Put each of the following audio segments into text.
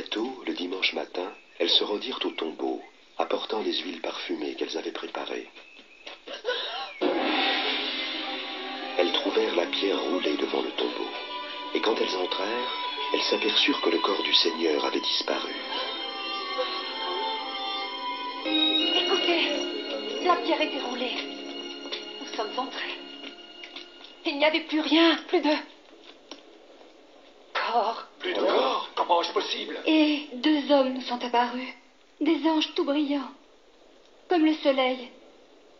Très tôt, le dimanche matin, elles se rendirent au tombeau, apportant les huiles parfumées qu'elles avaient préparées. Elles trouvèrent la pierre roulée devant le tombeau, et quand elles entrèrent, elles s'aperçurent que le corps du Seigneur avait disparu. Écoutez, la pierre était roulée. Nous sommes entrés. Il n'y avait plus rien, plus de corps. Plus de corps? Comment est-ce possible? Et 2 hommes sont apparus, des anges tout brillants, comme le soleil.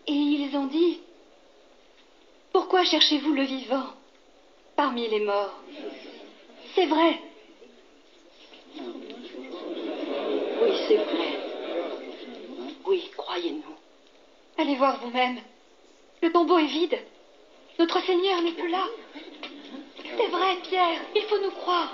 Et ils ont dit, pourquoi cherchez-vous le vivant parmi les morts? C'est vrai. Oui, c'est vrai. Oui, croyez-nous. Allez voir vous-même. Le tombeau est vide. Notre Seigneur n'est plus là. C'est vrai, Pierre. Il faut nous croire.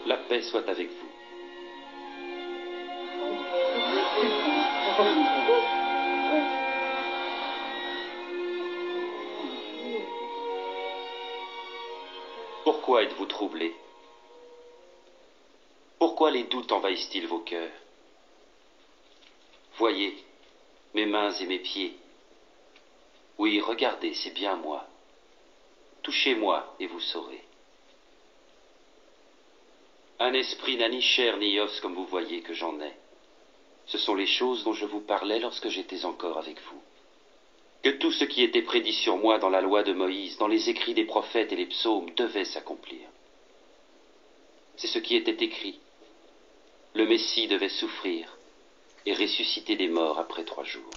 La paix soit avec vous. Pourquoi êtes-vous troublés? Pourquoi les doutes envahissent-ils vos cœurs? Voyez, mes mains et mes pieds. Oui, regardez, c'est bien moi. Touchez-moi et vous saurez. Un esprit n'a ni chair ni os comme vous voyez que j'en ai. Ce sont les choses dont je vous parlais lorsque j'étais encore avec vous. Que tout ce qui était prédit sur moi dans la loi de Moïse, dans les écrits des prophètes et les psaumes devait s'accomplir. C'est ce qui était écrit. Le Messie devait souffrir et ressusciter des morts après 3 jours.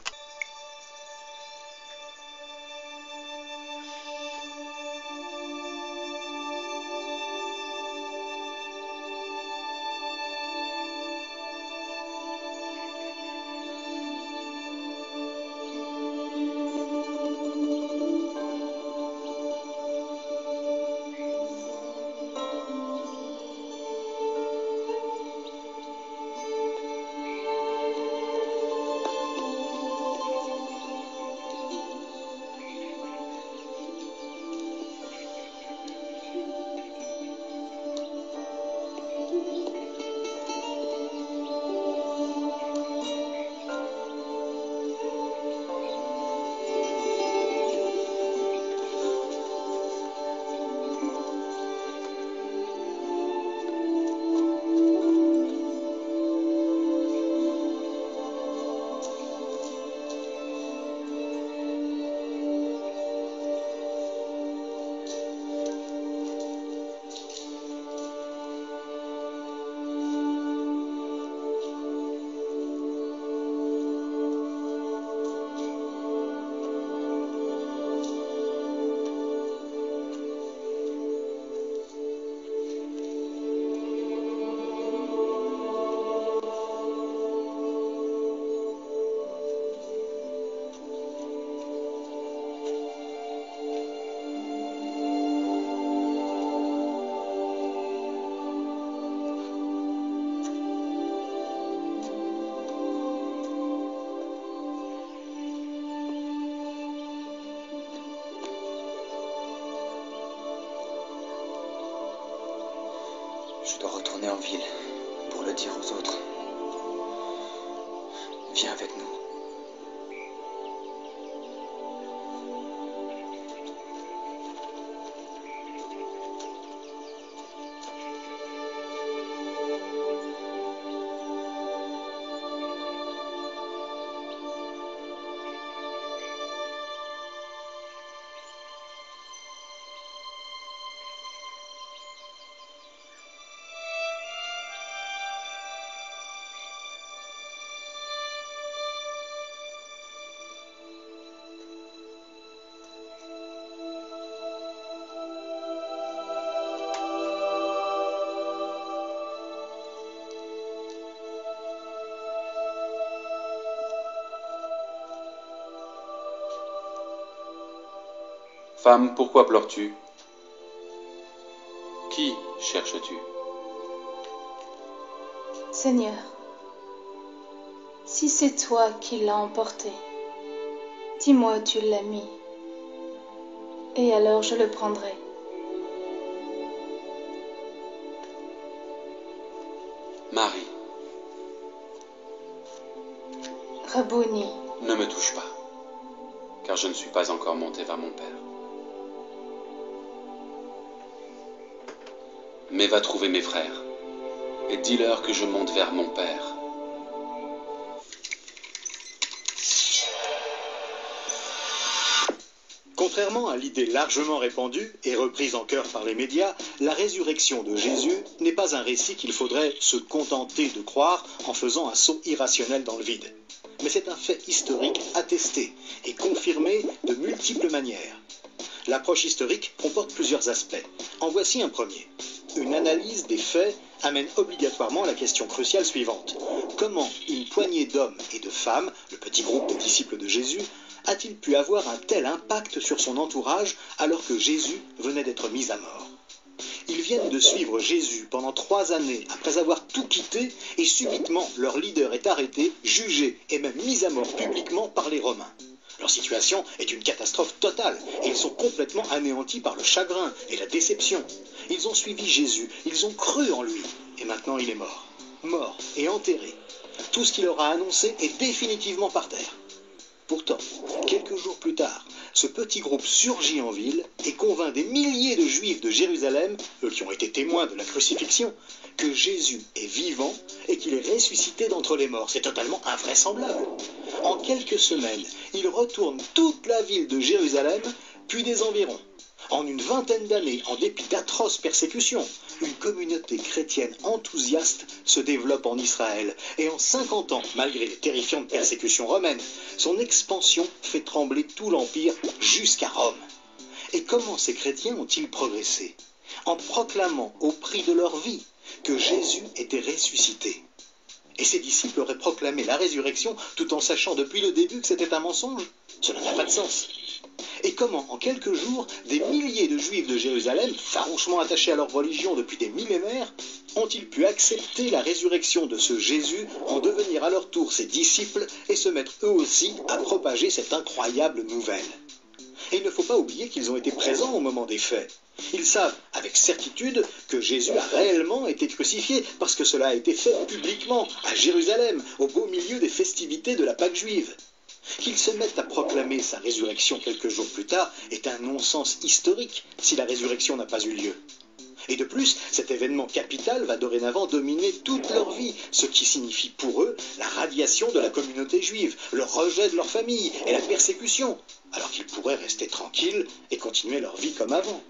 Je dois retourner en ville pour le dire aux autres. Viens avec nous. Femme, pourquoi pleures-tu? Qui cherches-tu? Seigneur, si c'est toi qui l'as emporté, dis-moi où tu l'as mis, et alors je le prendrai. Marie, Rabouni, ne me touche pas, car je ne suis pas encore monté vers mon Père. Mais va trouver mes frères, et dis-leur que je monte vers mon Père. Contrairement à l'idée largement répandue et reprise en chœur par les médias, la résurrection de Jésus n'est pas un récit qu'il faudrait se contenter de croire en faisant un saut irrationnel dans le vide. Mais c'est un fait historique attesté et confirmé de multiples manières. L'approche historique comporte plusieurs aspects. En voici un premier. Une analyse des faits amène obligatoirement la question cruciale suivante. Comment une poignée d'hommes et de femmes, le petit groupe des disciples de Jésus, a-t-il pu avoir un tel impact sur son entourage alors que Jésus venait d'être mis à mort? Ils viennent de suivre Jésus pendant 3 années après avoir tout quitté et subitement leur leader est arrêté, jugé et même mis à mort publiquement par les Romains. Leur situation est une catastrophe totale et ils sont complètement anéantis par le chagrin et la déception. Ils ont suivi Jésus, ils ont cru en lui et maintenant il est mort. Mort et enterré. Tout ce qu'il leur a annoncé est définitivement par terre. Pourtant, quelques jours plus tard, ce petit groupe surgit en ville et convainc des milliers de Juifs de Jérusalem, eux qui ont été témoins de la crucifixion, que Jésus est vivant et qu'il est ressuscité d'entre les morts. C'est totalement invraisemblable. En quelques semaines, il retourne toute la ville de Jérusalem, puis des environs. En une vingtaine d'années, en dépit d'atroces persécutions, une communauté chrétienne enthousiaste se développe en Israël. Et en 50 ans, malgré les terrifiantes persécutions romaines, son expansion fait trembler tout l'Empire jusqu'à Rome. Et comment ces chrétiens ont-ils progressé? En proclamant au prix de leur vie que Jésus était ressuscité. Et ses disciples auraient proclamé la résurrection tout en sachant depuis le début que c'était un mensonge? Cela n'a pas de sens. Et comment, en quelques jours, des milliers de Juifs de Jérusalem, farouchement attachés à leur religion depuis des millénaires, ont-ils pu accepter la résurrection de ce Jésus, en devenir à leur tour ses disciples et se mettre eux aussi à propager cette incroyable nouvelle? Et il ne faut pas oublier qu'ils ont été présents au moment des faits. Ils savent avec certitude que Jésus a réellement été crucifié parce que cela a été fait publiquement, à Jérusalem, au beau milieu des festivités de la Pâque juive. Qu'ils se mettent à proclamer sa résurrection quelques jours plus tard est un non-sens historique si la résurrection n'a pas eu lieu. Et de plus, cet événement capital va dorénavant dominer toute leur vie, ce qui signifie pour eux la radiation de la communauté juive, le rejet de leur famille et la persécution, alors qu'ils pourraient rester tranquilles et continuer leur vie comme avant.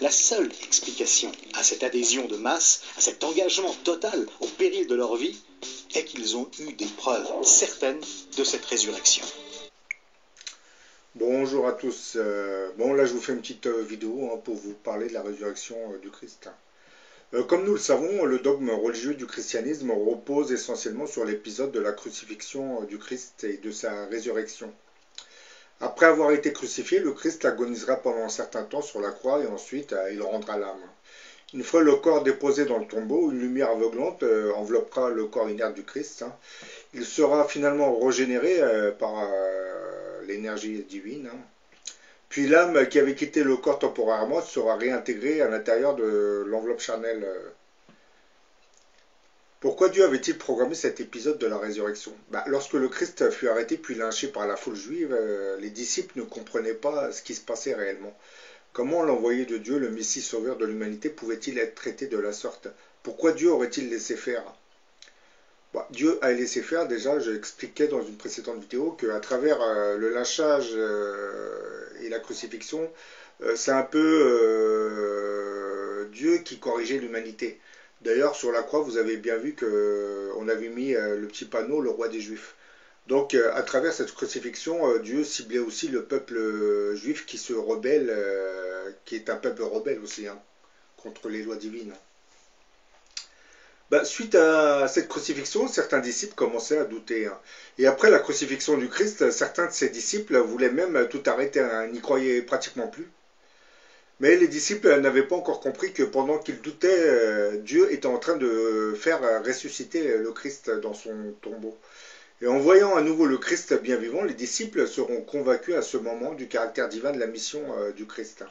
La seule explication à cette adhésion de masse, à cet engagement total au péril de leur vie, est qu'ils ont eu des preuves certaines de cette résurrection. Bonjour à tous. Bon, là je vous fais une petite vidéo pour vous parler de la résurrection du Christ. Comme nous le savons, le dogme religieux du christianisme repose essentiellement sur l'épisode de la crucifixion du Christ et de sa résurrection. Après avoir été crucifié, le Christ agonisera pendant un certain temps sur la croix et ensuite il rendra l'âme. Une fois le corps déposé dans le tombeau, une lumière aveuglante enveloppera le corps inerte du Christ. Il sera finalement régénéré par l'énergie divine. Puis l'âme qui avait quitté le corps temporairement sera réintégrée à l'intérieur de l'enveloppe charnelle. Pourquoi Dieu avait-il programmé cet épisode de la résurrection? Lorsque le Christ fut arrêté puis lynché par la foule juive, les disciples ne comprenaient pas ce qui se passait réellement. Comment l'envoyé de Dieu, le Messie sauveur de l'humanité, pouvait-il être traité de la sorte? Pourquoi Dieu aurait-il laissé faire? Dieu a laissé faire, déjà, je expliquais dans une précédente vidéo qu'à travers le lynchage et la crucifixion, c'est un peu Dieu qui corrigeait l'humanité. D'ailleurs, sur la croix, vous avez bien vu qu'on avait mis le petit panneau, le roi des Juifs. Donc, à travers cette crucifixion, Dieu ciblait aussi le peuple juif qui se rebelle, qui est un peuple rebelle aussi, contre les lois divines. Suite à cette crucifixion, certains disciples commençaient à douter, hein. Et après la crucifixion du Christ, certains de ses disciples voulaient même tout arrêter, hein, n'y croyaient pratiquement plus. Mais les disciples n'avaient pas encore compris que pendant qu'ils doutaient, Dieu était en train de faire ressusciter le Christ dans son tombeau. Et en voyant à nouveau le Christ bien vivant, les disciples seront convaincus à ce moment du caractère divin de la mission du Christ.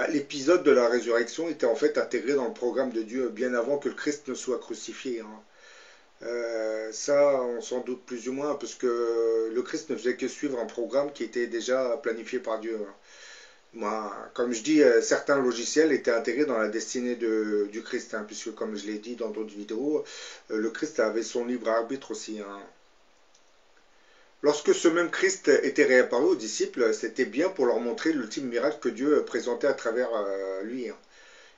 L'épisode de la résurrection était en fait intégré dans le programme de Dieu bien avant que le Christ ne soit crucifié, hein. Ça, on s'en doute plus ou moins, parce que le Christ ne faisait que suivre un programme qui était déjà planifié par Dieu, hein. Moi, comme je dis, certains logiciels étaient intégrés dans la destinée du Christ, hein, puisque comme je l'ai dit dans d'autres vidéos, le Christ avait son libre arbitre aussi, hein. Lorsque ce même Christ était réapparu aux disciples, c'était bien pour leur montrer l'ultime miracle que Dieu présentait à travers lui, hein.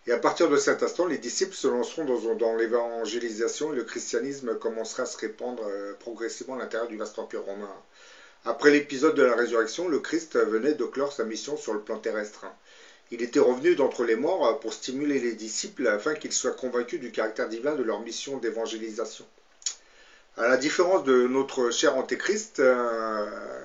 Et à partir de cet instant, les disciples se lanceront dans l'évangélisation et le christianisme commencera à se répandre progressivement à l'intérieur du vaste empire romain. Après l'épisode de la résurrection, le Christ venait de clore sa mission sur le plan terrestre, hein. Il était revenu d'entre les morts pour stimuler les disciples afin qu'ils soient convaincus du caractère divin de leur mission d'évangélisation. À la différence de notre cher Antéchrist,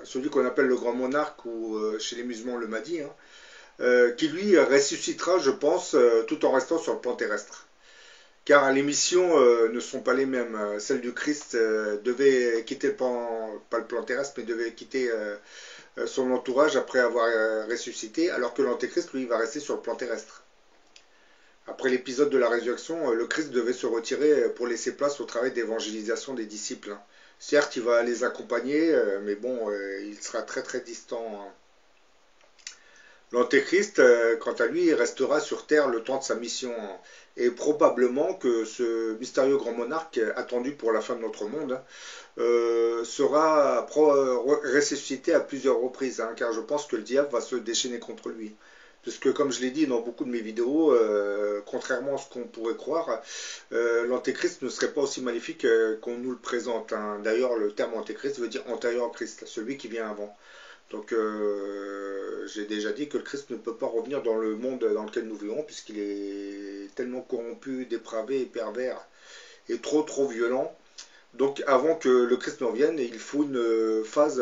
celui qu'on appelle le grand monarque ou chez les musulmans le Mahdi, hein, qui lui ressuscitera, je pense, tout en restant sur le plan terrestre. Car les missions ne sont pas les mêmes. Celle du Christ devait quitter pas le plan terrestre, mais devait quitter son entourage après avoir ressuscité, alors que l'Antéchrist, lui, va rester sur le plan terrestre. Après l'épisode de la résurrection, le Christ devait se retirer pour laisser place au travail d'évangélisation des disciples, hein. Certes, il va les accompagner, mais bon, il sera très très distant, hein. L'Antéchrist, quant à lui, restera sur Terre le temps de sa mission, hein. Et probablement que ce mystérieux grand monarque, attendu pour la fin de notre monde, sera ressuscité à plusieurs reprises, hein, car je pense que le diable va se déchaîner contre lui. Puisque, comme je l'ai dit dans beaucoup de mes vidéos, contrairement à ce qu'on pourrait croire, l'Antéchrist ne serait pas aussi maléfique qu'on nous le présente, hein. D'ailleurs, le terme Antéchrist veut dire antérieur au Christ, celui qui vient avant. Donc, j'ai déjà dit que le Christ ne peut pas revenir dans le monde dans lequel nous vivons, puisqu'il est tellement corrompu, dépravé et pervers, et trop violent. Donc, avant que le Christ ne revienne, il faut une phase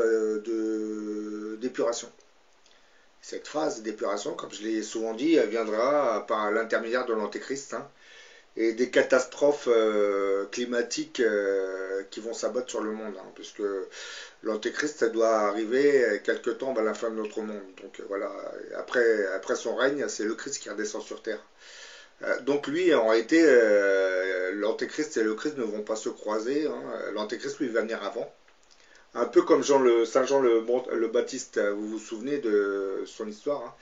d'épuration. Cette phase d'épuration, comme je l'ai souvent dit, elle viendra par l'intermédiaire de l'Antéchrist, hein, et des catastrophes climatiques qui vont s'abattre sur le monde, hein, puisque l'Antéchrist doit arriver quelque temps à la fin de notre monde. Donc voilà, après son règne, c'est le Christ qui redescend sur Terre. Donc lui, en réalité, l'Antéchrist et le Christ ne vont pas se croiser, hein. L'Antéchrist, lui, va venir avant. Un peu comme Saint Jean le Baptiste, vous vous souvenez de son histoire, hein.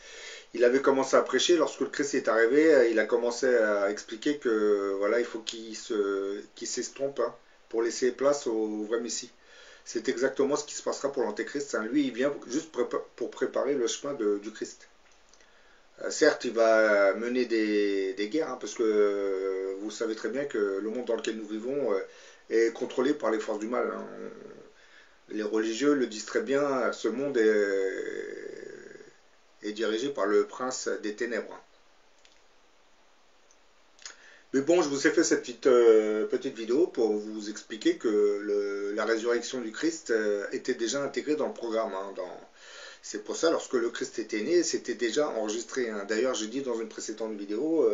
Il avait commencé à prêcher, lorsque le Christ est arrivé, il a commencé à expliquer que voilà, il faut qu'il s'estompe, hein, pour laisser place au vrai Messie. C'est exactement ce qui se passera pour l'Antéchrist, hein. Lui, il vient juste pour préparer le chemin du Christ. Certes, il va mener des guerres, hein, parce que vous savez très bien que le monde dans lequel nous vivons est contrôlé par les forces du mal, hein. Les religieux le disent très bien, ce monde est dirigé par le prince des ténèbres. Mais bon, je vous ai fait cette petite vidéo pour vous expliquer que la résurrection du Christ était déjà intégrée dans le programme, hein, C'est pour ça, lorsque le Christ était né, c'était déjà enregistré, hein. D'ailleurs, j'ai dit dans une précédente vidéo,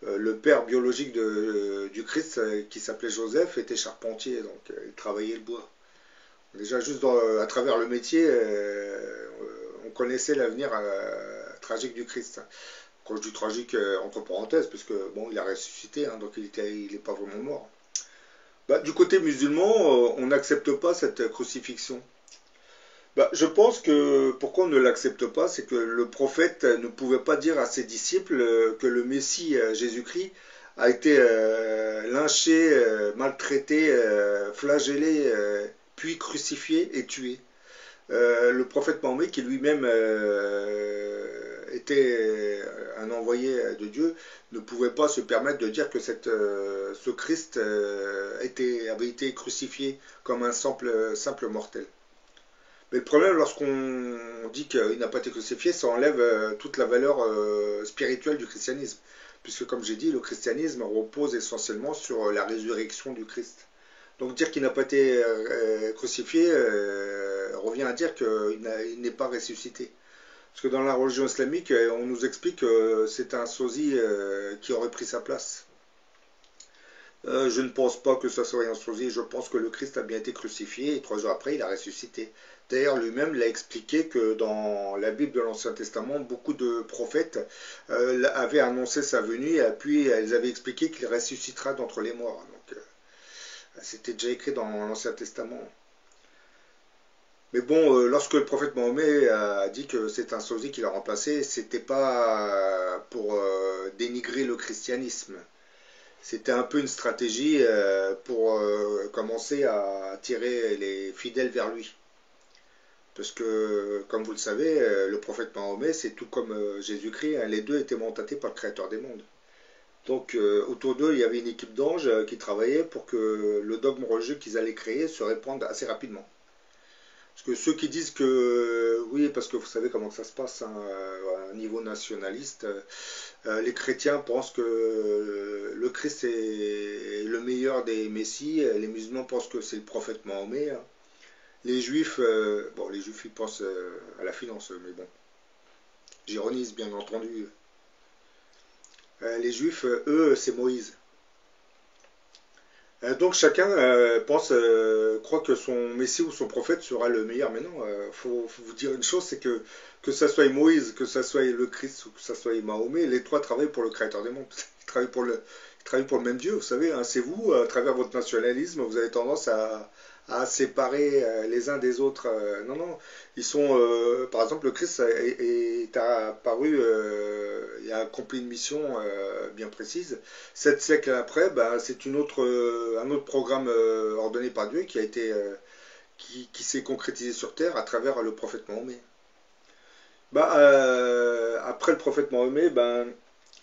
le père biologique du Christ, qui s'appelait Joseph, était charpentier, donc il travaillait le bois. Déjà, juste à travers le métier, on connaissait l'avenir tragique du Christ. Quand je dis tragique, entre parenthèses, parce que bon, il a ressuscité, hein, donc il n'est pas vraiment mort. Du côté musulman, on n'accepte pas cette crucifixion. Je pense que pourquoi on ne l'accepte pas, c'est que le prophète ne pouvait pas dire à ses disciples que le Messie Jésus-Christ a été lynché, maltraité, flagellé, puis crucifié et tué. Le prophète Mahomet, qui lui-même était un envoyé de Dieu, ne pouvait pas se permettre de dire que ce Christ avait été crucifié comme un simple mortel. Mais le problème, lorsqu'on dit qu'il n'a pas été crucifié, ça enlève toute la valeur spirituelle du christianisme. puisque comme j'ai dit, le christianisme repose essentiellement sur la résurrection du Christ. Donc dire qu'il n'a pas été crucifié revient à dire qu'il n'est pas ressuscité. Parce que dans la religion islamique, on nous explique que c'est un sosie qui aurait pris sa place. Je ne pense pas que ça soit un sosie, je pense que le Christ a bien été crucifié et 3 jours après il a ressuscité. D'ailleurs lui-même l'a expliqué que dans la Bible de l'Ancien Testament, beaucoup de prophètes avaient annoncé sa venue et puis elles avaient expliqué qu'il ressuscitera d'entre les morts. Donc c'était déjà écrit dans l'Ancien Testament. Mais bon, lorsque le prophète Mahomet a dit que c'est un sosie qui l'a remplacé, c'était pas pour dénigrer le christianisme. C'était un peu une stratégie pour commencer à attirer les fidèles vers lui. Parce que, comme vous le savez, le prophète Mahomet, c'est tout comme Jésus-Christ, hein, les deux étaient mandatés par le Créateur des mondes. Donc, autour d'eux, il y avait une équipe d'anges qui travaillait pour que le dogme religieux qu'ils allaient créer se répande assez rapidement. Parce que ceux qui disent que, oui, parce que vous savez comment ça se passe, hein, à un niveau nationaliste, les chrétiens pensent que le Christ est le meilleur des messies, les musulmans pensent que c'est le prophète Mahomet, hein. Les juifs, bon, les juifs ils pensent à la finance, mais bon, j'ironise bien entendu. Les juifs, eux, c'est Moïse. Donc chacun croit que son messie ou son prophète sera le meilleur, mais non, faut vous dire une chose, c'est que ça soit Moïse, que ça soit le Christ ou que ça soit Mahomet, les trois travaillent pour le Créateur des mondes, ils travaillent pour le même Dieu, vous savez, hein, c'est vous, à travers votre nationalisme, vous avez tendance à séparer les uns des autres. Non, non, ils sont, par exemple, le Christ est apparu, il a accompli une mission bien précise. 7 siècles après, ben, c'est un autre programme ordonné par Dieu qui a été, qui s'est concrétisé sur terre à travers le prophète Mahomet. Ben, après le prophète Mahomet, ben,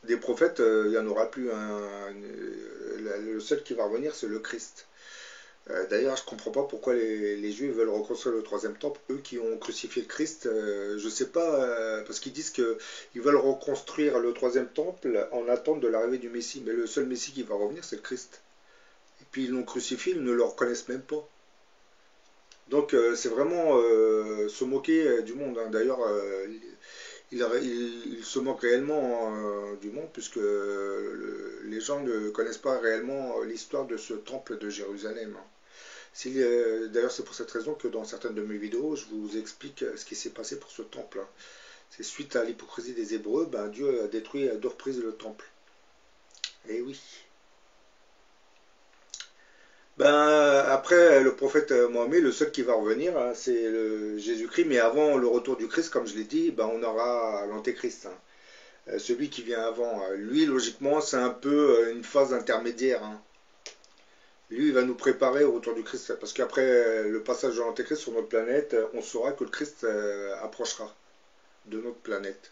des prophètes, il n'y en aura plus. Le seul qui va revenir, c'est le Christ. D'ailleurs, je ne comprends pas pourquoi les Juifs veulent reconstruire le 3e temple, eux qui ont crucifié le Christ. Je ne sais pas, parce qu'ils disent qu'ils veulent reconstruire le 3e temple en attente de l'arrivée du Messie. Mais le seul Messie qui va revenir, c'est le Christ. Et puis ils l'ont crucifié, ils ne le reconnaissent même pas. Donc c'est vraiment se moquer du monde, hein. D'ailleurs, il se moque réellement du monde, puisque les gens ne connaissent pas réellement l'histoire de ce temple de Jérusalem. D'ailleurs, c'est pour cette raison que dans certaines de mes vidéos, je vous explique ce qui s'est passé pour ce temple. C'est suite à l'hypocrisie des Hébreux, ben, Dieu a détruit à 2 reprises le temple. Et oui. Ben, après le prophète Mohammed, le seul qui va revenir, hein, c'est Jésus-Christ. Mais avant le retour du Christ, comme je l'ai dit, ben, on aura l'Antéchrist. Hein. Celui qui vient avant. Lui, logiquement, c'est un peu une phase intermédiaire. Hein. Lui, il va nous préparer au retour du Christ. Parce qu'après le passage de l'Antéchrist sur notre planète, on saura que le Christ approchera de notre planète.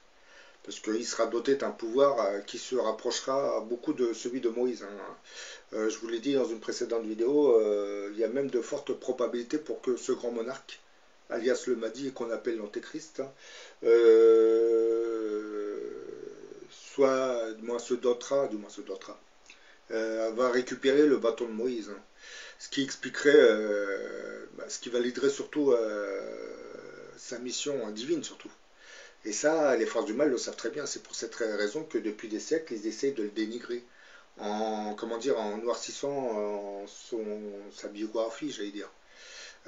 Parce qu'il sera doté d'un pouvoir qui se rapprochera beaucoup de celui de Moïse. Hein. Je vous l'ai dit dans une précédente vidéo, il y a même de fortes probabilités pour que ce grand monarque, alias le Mahdi, qu'on appelle l'Antéchrist, hein, va récupérer le bâton de Moïse. Hein. Ce qui expliquerait, ce qui validerait surtout sa mission divine surtout. Et ça, les forces du mal le savent très bien. C'est pour cette raison que depuis des siècles, ils essayent de le dénigrer. En noircissant sa biographie, j'allais dire.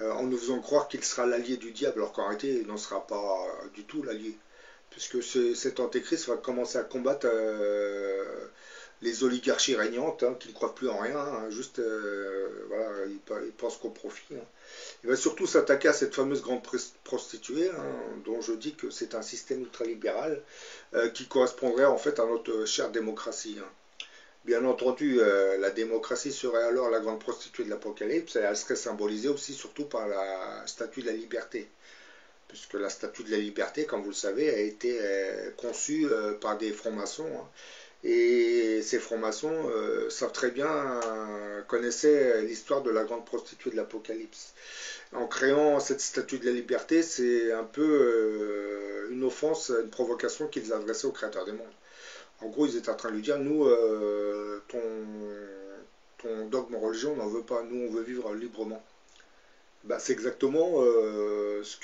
En nous faisant croire qu'il sera l'allié du diable, alors qu'en réalité, il n'en sera pas du tout l'allié. Puisque cet antéchrist va commencer à combattre les oligarchies régnantes, hein, qui ne croient plus en rien, hein, juste, voilà, ils pensent qu'au profit. Hein. Il va surtout s'attaquer à cette fameuse grande prostituée, hein, dont je dis que c'est un système ultralibéral qui correspondrait en fait à notre chère démocratie. Hein. Bien entendu, la démocratie serait alors la grande prostituée de l'Apocalypse, et elle serait symbolisée aussi surtout par la statue de la liberté. Puisque la statue de la liberté, comme vous le savez, a été conçue par des francs-maçons. Hein. Et ces francs-maçons savent très bien, connaissaient l'histoire de la grande prostituée de l'Apocalypse. En créant cette statue de la liberté, c'est un peu une offense, une provocation qu'ils adressaient au Créateur des mondes. En gros, ils étaient en train de lui dire, nous, ton dogme religieux, on n'en veut pas, nous, on veut vivre librement. Bah, c'est exactement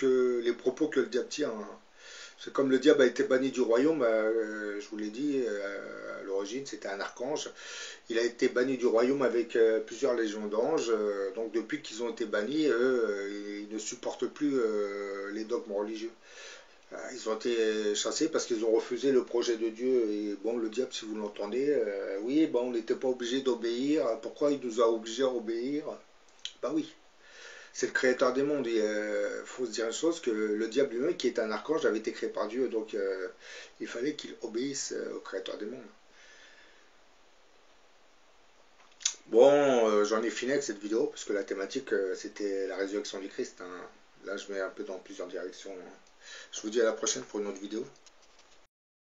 les propos que le diable tient. Hein. C'est comme le diable a été banni du royaume, je vous l'ai dit, à l'origine, c'était un archange. Il a été banni du royaume avec plusieurs légions d'anges. Donc depuis qu'ils ont été bannis, eux, ils ne supportent plus les dogmes religieux. Ils ont été chassés parce qu'ils ont refusé le projet de Dieu. Et bon, le diable, si vous l'entendez, oui, bon, on n'était pas obligé d'obéir. Pourquoi il nous a obligés à obéir? Bah oui. C'est le créateur des mondes. Il faut se dire une chose, que le diable lui-même, qui est un archange, avait été créé par Dieu. Donc il fallait qu'il obéisse au créateur des mondes. Bon, j'en ai fini avec cette vidéo, parce que la thématique, c'était la résurrection du Christ. Hein. Là, je mets un peu dans plusieurs directions. Hein. Je vous dis à la prochaine pour une autre vidéo.